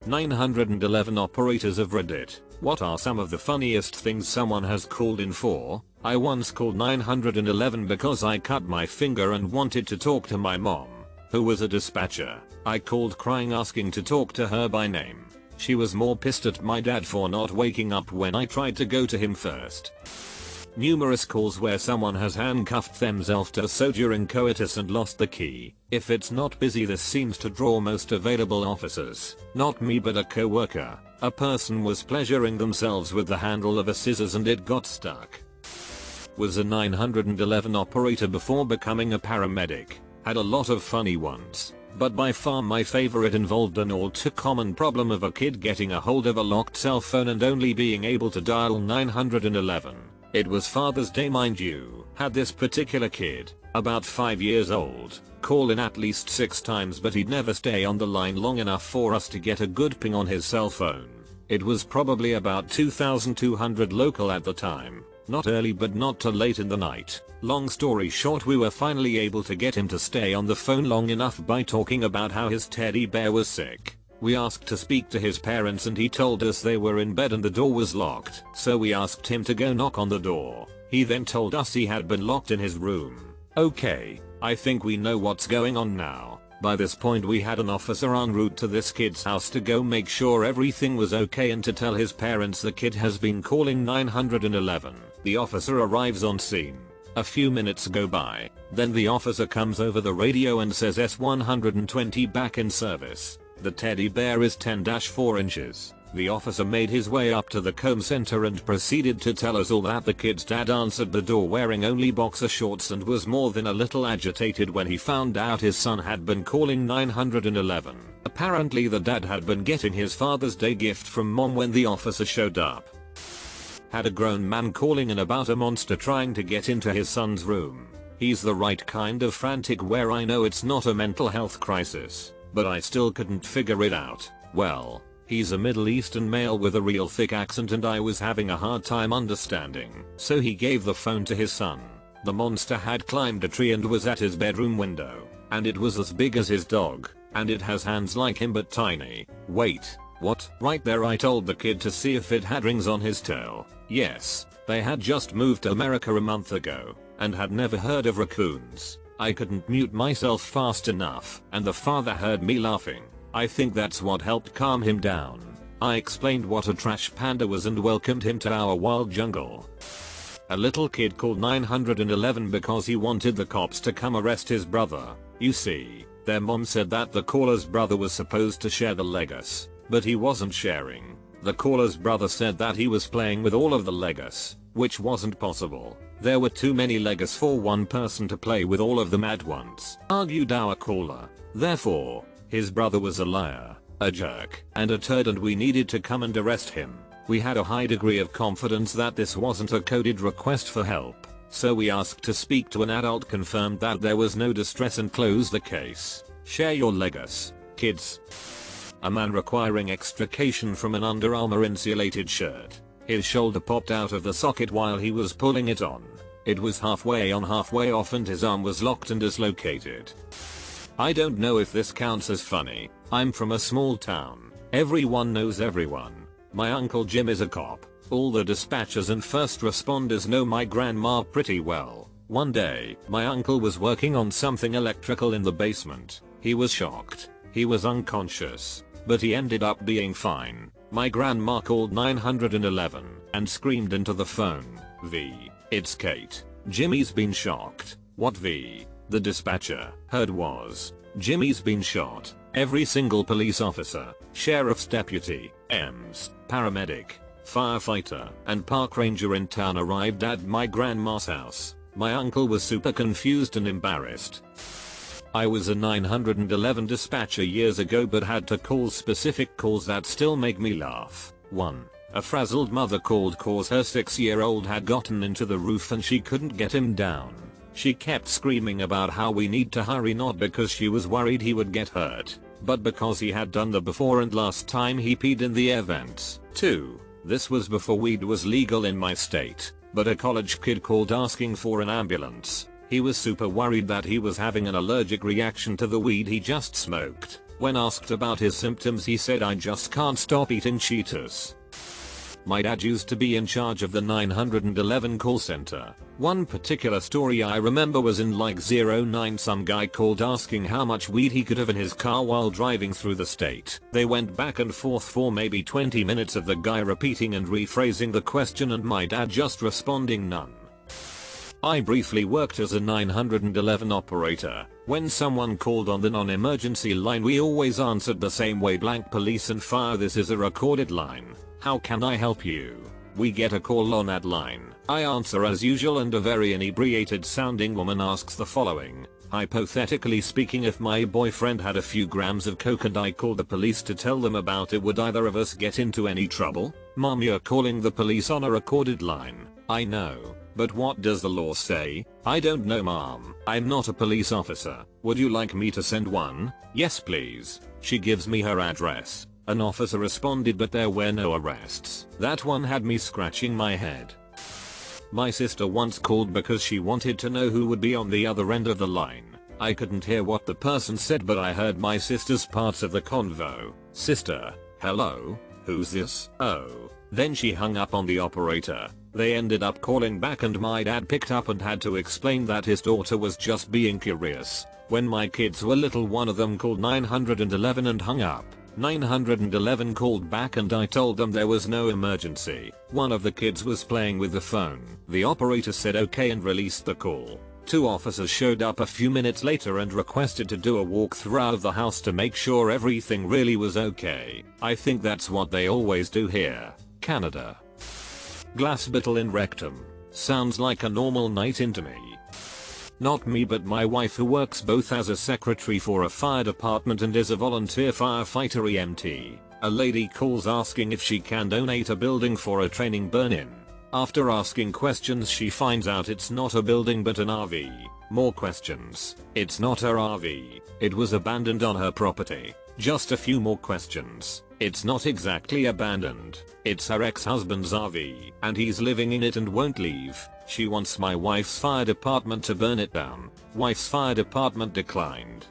911 operators of Reddit. What are some of the funniest things someone has called in for? I once called 911 because I cut my finger and wanted to talk to my mom, who was a dispatcher. I called crying asking to talk to her by name. She was more pissed at my dad for not waking up when I tried to go to him first. Numerous calls where someone has handcuffed themselves to so during coitus and lost the key. If it's not busy, this seems to draw most available officers. Not me but a co-worker. A person was pleasuring themselves with the handle of a scissors and it got stuck. Was a 911 operator before becoming a paramedic. Had a lot of funny ones, but by far my favorite involved an all too common problem of a kid getting a hold of a locked cell phone and only being able to dial 911. It was Father's Day, mind you. Had this particular kid, about 5 years old, call in at least 6 times, but he'd never stay on the line long enough for us to get a good ping on his cell phone. It was probably about 2200 local at the time. Not early but not too late in the night. Long story short, we were finally able to get him to stay on the phone long enough by talking about how his teddy bear was sick. We asked to speak to his parents and he told us they were in bed and the door was locked, so we asked him to go knock on the door. He then told us he had been locked in his room. Okay, I think we know what's going on now. By this point we had an officer en route to this kid's house to go make sure everything was okay and to tell his parents the kid has been calling 911. The officer arrives on scene. A few minutes go by, then the officer comes over the radio and says S120 back in service. The teddy bear is 10-4 inches. The officer made his way up to the comm center and proceeded to tell us all that the kid's dad answered the door wearing only boxer shorts and was more than a little agitated when he found out his son had been calling 911. Apparently the dad had been getting his Father's Day gift from mom when the officer showed up. Had a grown man calling in about a monster trying to get into his son's room. He's the right kind of frantic where I know it's not a mental health crisis, but I still couldn't figure it out. Well, he's a Middle Eastern male with a real thick accent and I was having a hard time understanding. So he gave the phone to his son. The monster had climbed a tree and was at his bedroom window. And it was as big as his dog. And it has hands like him but tiny. Wait, what? Right there I told the kid to see if it had rings on his tail. Yes, they had just moved to America a month ago. And had never heard of raccoons. I couldn't mute myself fast enough, and the father heard me laughing. I think that's what helped calm him down. I explained what a trash panda was and welcomed him to our wild jungle. A little kid called 911 because he wanted the cops to come arrest his brother. You see, their mom said that the caller's brother was supposed to share the Legos, but he wasn't sharing. The caller's brother said that he was playing with all of the Legos, which wasn't possible. There were too many Legos for one person to play with all of them at once, argued our caller. Therefore, his brother was a liar, a jerk, and a turd and we needed to come and arrest him. We had a high degree of confidence that this wasn't a coded request for help, so we asked to speak to an adult, confirmed that there was no distress and closed the case. Share your Legos, kids. A man requiring extrication from an Under Armour insulated shirt. His shoulder popped out of the socket while he was pulling it on. It was halfway on halfway off and his arm was locked and dislocated. I don't know if this counts as funny. I'm from a small town. Everyone knows everyone. My Uncle Jim is a cop. All the dispatchers and first responders know my grandma pretty well. One day, my uncle was working on something electrical in the basement. He was shocked. He was unconscious, but he ended up being fine. My grandma called 911 and screamed into the phone, "V, it's Kate. Jimmy's been shocked." What V? The dispatcher heard was, "Jimmy's been shot." Every single police officer, sheriff's deputy, EMS, paramedic, firefighter, and park ranger in town arrived at my grandma's house. My uncle was super confused and embarrassed. I was a 911 dispatcher years ago but had to call specific calls that still make me laugh. 1. A frazzled mother called cause her 6-year-old had gotten into the roof and she couldn't get him down. She kept screaming about how we need to hurry, not because she was worried he would get hurt, but because he had done the before and last time he peed in the air vents. 2. This was before weed was legal in my state, but a college kid called asking for an ambulance. He was super worried that he was having an allergic reaction to the weed he just smoked. When asked about his symptoms he said, "I just can't stop eating Cheetos." My dad used to be in charge of the 911 call center. One particular story I remember was in like '09, some guy called asking how much weed he could have in his car while driving through the state. They went back and forth for maybe 20 minutes of the guy repeating and rephrasing the question and my dad just responding none. I briefly worked as a 911 operator. When someone called on the non-emergency line we always answered the same way: blank police and fire. This is a recorded line. How can I help you? We get a call on that line. I answer as usual and a very inebriated sounding woman asks the following. Hypothetically speaking, if my boyfriend had a few grams of coke and I called the police to tell them about it, would either of us get into any trouble? Mom, you're calling the police on a recorded line. I know. But what does the law say? I don't know, Mom. I'm not a police officer. Would you like me to send one? Yes, please. She gives me her address. An officer responded, but there were no arrests. That one had me scratching my head. My sister once called because she wanted to know who would be on the other end of the line. I couldn't hear what the person said, but I heard my sister's parts of the convo. Sister, hello, who's this? Oh. Then she hung up on the operator. They ended up calling back and my dad picked up and had to explain that his daughter was just being curious. When my kids were little, one of them called 911 and hung up. 911 called back and I told them there was no emergency. One of the kids was playing with the phone. The operator said okay and released the call. 2 officers showed up a few minutes later and requested to do a walkthrough of the house to make sure everything really was okay. I think that's what they always do here. Canada. Glass bottle in rectum. Sounds like a normal night in to me. Not me, but my wife, who works both as a secretary for a fire department and is a volunteer firefighter EMT. A lady calls asking if she can donate a building for a training burn-in. After asking questions she finds out it's not a building but an RV. More questions. It's not her RV. It was abandoned on her property. Just a few more questions. It's not exactly abandoned. It's her ex-husband's RV, and he's living in it and won't leave. She wants my wife's fire department to burn it down. Wife's fire department declined.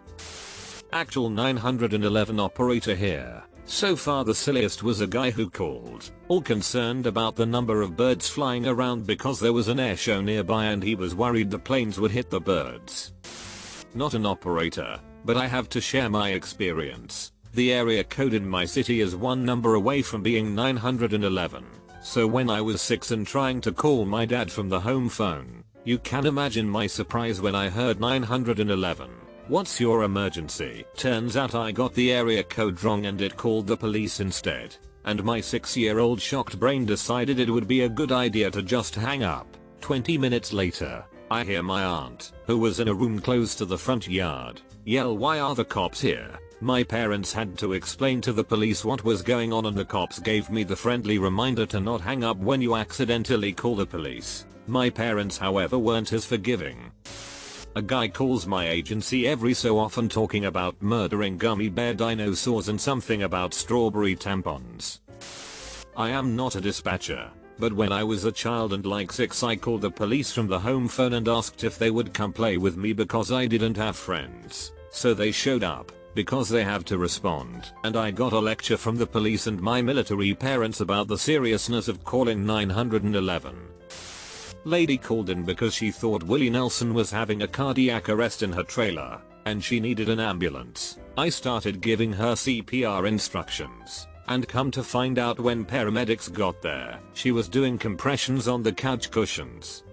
Actual 911 operator here. So far the silliest was a guy who called, all concerned about the number of birds flying around because there was an air show nearby and he was worried the planes would hit the birds. Not an operator, but I have to share my experience. The area code in my city is one number away from being 911. So when I was 6 and trying to call my dad from the home phone, you can imagine my surprise when I heard 911. What's your emergency? Turns out I got the area code wrong and it called the police instead. And my 6-year-old shocked brain decided it would be a good idea to just hang up. 20 minutes later, I hear my aunt, who was in a room close to the front yard, yell, "Why are the cops here?" My parents had to explain to the police what was going on and the cops gave me the friendly reminder to not hang up when you accidentally call the police. My parents, however, weren't as forgiving. A guy calls my agency every so often talking about murdering gummy bear dinosaurs and something about strawberry tampons. I am not a dispatcher, but when I was a child and like 6, I called the police from the home phone and asked if they would come play with me because I didn't have friends. So they showed up, because they have to respond, and I got a lecture from the police and my military parents about the seriousness of calling 911. Lady called in because she thought Willie Nelson was having a cardiac arrest in her trailer, and she needed an ambulance. I started giving her CPR instructions, and come to find out when paramedics got there, she was doing compressions on the couch cushions.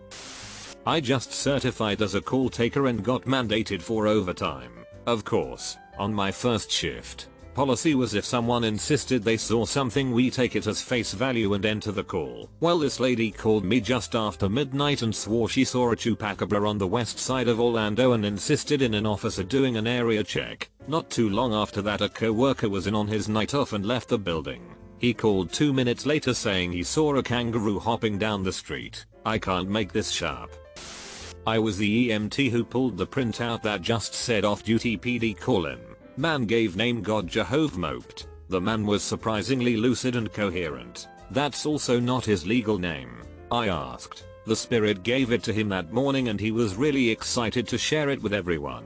I just certified as a call taker and got mandated for overtime. Of course, on my first shift, policy was if someone insisted they saw something, we take it as face value and enter the call. Well, this lady called me just after midnight and swore she saw a chupacabra on the west side of Orlando and insisted in an officer doing an area check. Not too long after that, a co-worker was in on his night off and left the building. He called 2 minutes later saying he saw a kangaroo hopping down the street. I can't make this sharp. I was the EMT who pulled the printout that just said off-duty PD call-in. Man gave name God Jehovah moped. The man was surprisingly lucid and coherent. That's also not his legal name. I asked. The spirit gave it to him that morning and he was really excited to share it with everyone.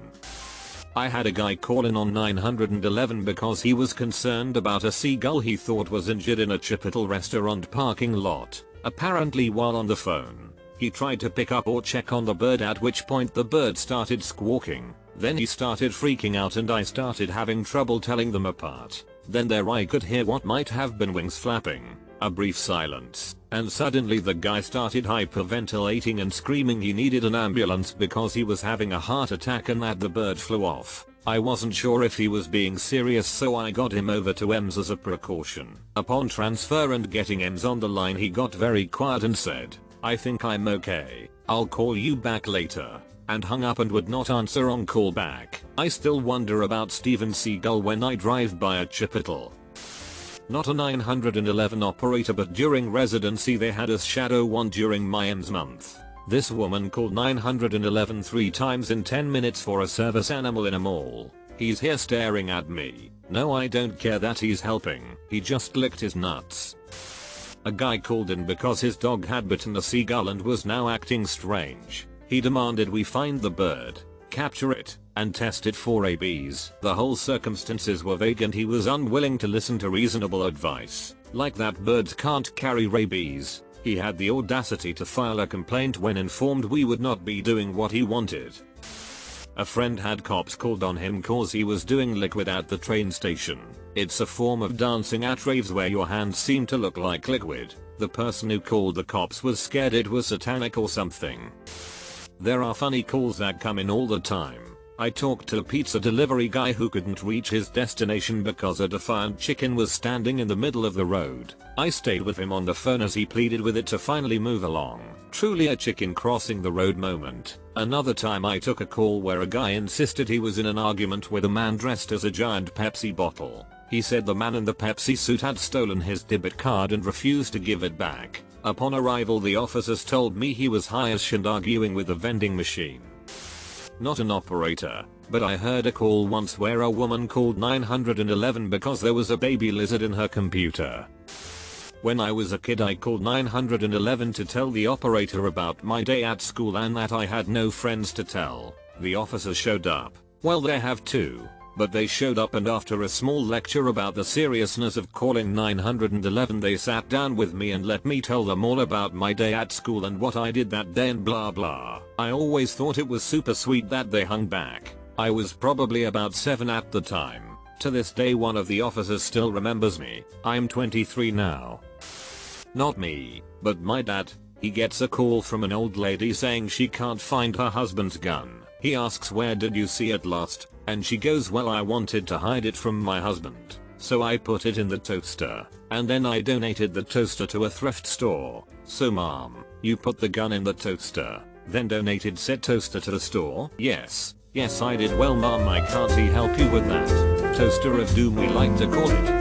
I had a guy call in on 911 because he was concerned about a seagull he thought was injured in a Chipotle restaurant parking lot. Apparently while on the phone, he tried to pick up or check on the bird, at which point the bird started squawking. Then he started freaking out and I started having trouble telling them apart. Then there I could hear what might have been wings flapping. A brief silence, and suddenly the guy started hyperventilating and screaming he needed an ambulance because he was having a heart attack and that the bird flew off. I wasn't sure if he was being serious, so I got him over to EMS as a precaution. Upon transfer and getting EMS on the line, he got very quiet and said, "I think I'm okay. I'll call you back later," and hung up and would not answer on call back. I still wonder about Steven Seagal when I drive by a Chipotle. Not a 911 operator, but during residency they had a shadow one during my EMS month. This woman called 911 3 times in 10 minutes for a service animal in a mall. He's here staring at me. No, I don't care that he's helping. He just licked his nuts. A guy called in because his dog had bitten a seagull and was now acting strange. He demanded we find the bird, capture it, and test it for rabies. The whole circumstances were vague and he was unwilling to listen to reasonable advice, like that birds can't carry rabies. He had the audacity to file a complaint when informed we would not be doing what he wanted. A friend had cops called on him cause he was doing liquid at the train station. It's a form of dancing at raves where your hands seem to look like liquid. The person who called the cops was scared it was satanic or something. There are funny calls that come in all the time. I talked to a pizza delivery guy who couldn't reach his destination because a defiant chicken was standing in the middle of the road. I stayed with him on the phone as he pleaded with it to finally move along. Truly a chicken crossing the road moment. Another time I took a call where a guy insisted he was in an argument with a man dressed as a giant Pepsi bottle. He said the man in the Pepsi suit had stolen his debit card and refused to give it back. Upon arrival the officers told me he was high as shit and arguing with the vending machine. Not an operator, but I heard a call once where a woman called 911 because there was a baby lizard in her computer. When I was a kid I called 911 to tell the operator about my day at school and that I had no friends to tell. The officers showed up. Well, they have two. But they showed up and after a small lecture about the seriousness of calling 911 they sat down with me and let me tell them all about my day at school and what I did that day and blah blah. I always thought it was super sweet that they hung back. I was probably about 7 at the time. To this day one of the officers still remembers me. I'm 23 now. Not me, but my dad. He gets a call from an old lady saying she can't find her husband's gun. He asks, "Where did you see it last?" And she goes, "Well, I wanted to hide it from my husband, so I put it in the toaster, and then I donated the toaster to a thrift store." So mom, you put the gun in the toaster, then donated said toaster to the store? Yes I did. Well mom, I can't help you with that. Toaster of doom we like to call it.